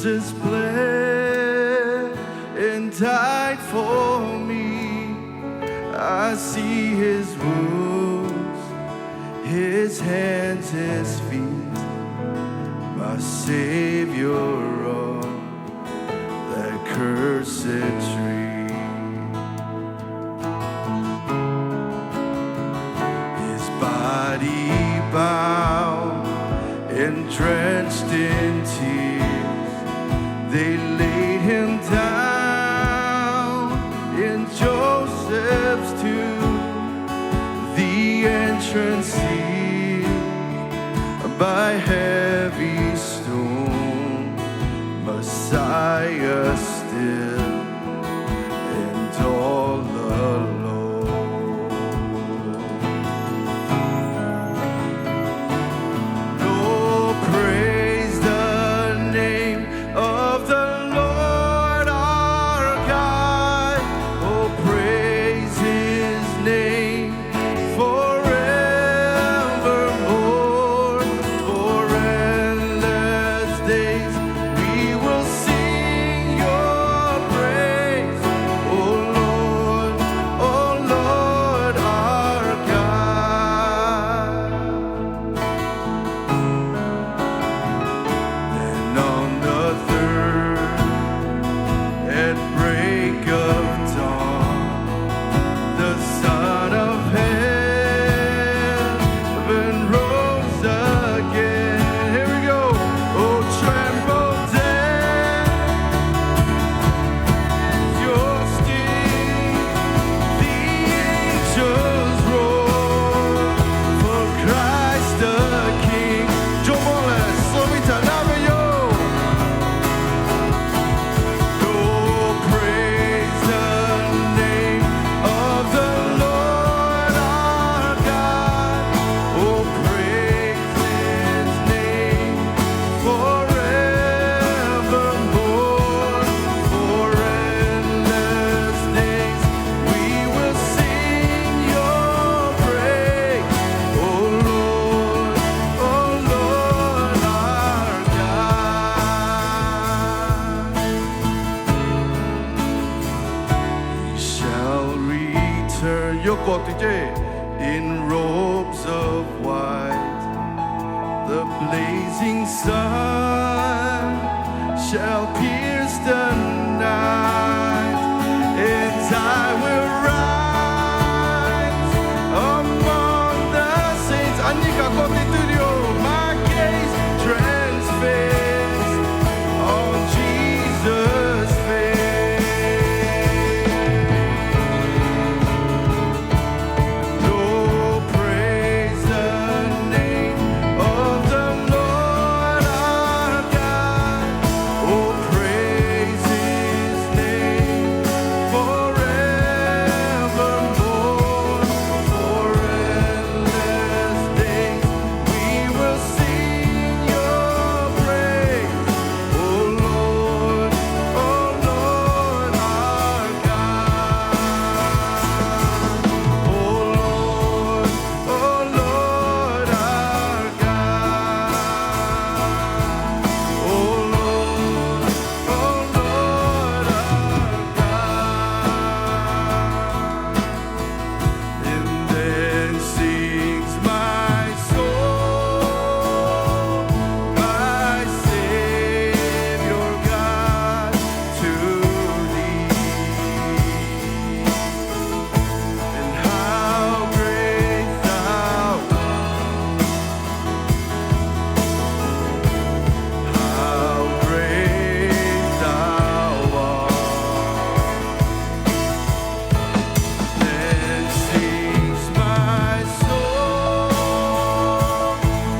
Jesus bled and died for me. I see his wounds, his hands, his feet, my Savior on that cursed tree. His body bound and drenched in tears, they laid him down in Joseph's tomb, the entrance sealed by heavy stone. Messiah still and all alone. Oh, praise the name of the Lord our God. Oh, praise his name forevermore. For endless days we will sing your praise. Oh Lord our God. Then on the third, at break of dawn, the Son of Heaven rose again. Here we go. Oh, tremble death, your sting. The angels roar for Christ the King. Giovane, solita nave yo. Oh, praise the name of the Lord our God. Oh, praise his name forevermore. For endless days we will sing your praise. Oh Lord our God. He shall return in robes of white. The blazing sun shall pierce the night, and I will rise among the saints. Anika Constitutio, my gaze transfixed on Jesus' face. Oh, praise the name of the Lord our God. Oh, praise his name forevermore. For endless days we will sing your praise. Oh Lord our God. Oh Lord our God. Oh Lord our God. And then sings my soul, my Savior God, to thee. And how great thou art, how great thou art. Then sings my soul,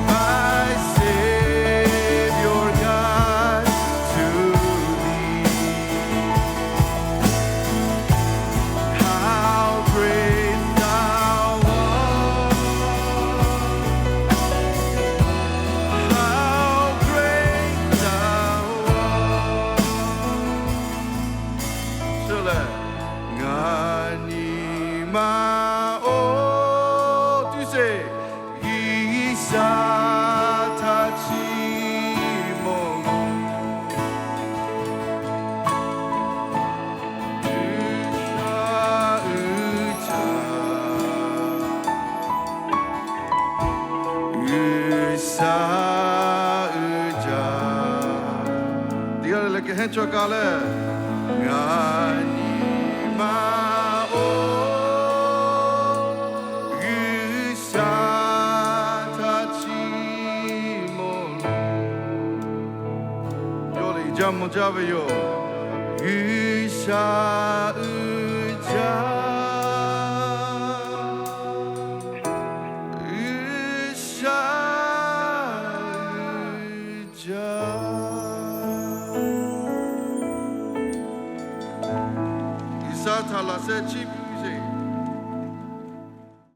my Savior God, to thee. How great thou art, how great thou art. Sule, ganima o tu say isa tachi mo 초칼레 가니마오 의사타치모 요리 잠못 잡아요 의사 의자 Isatala se chip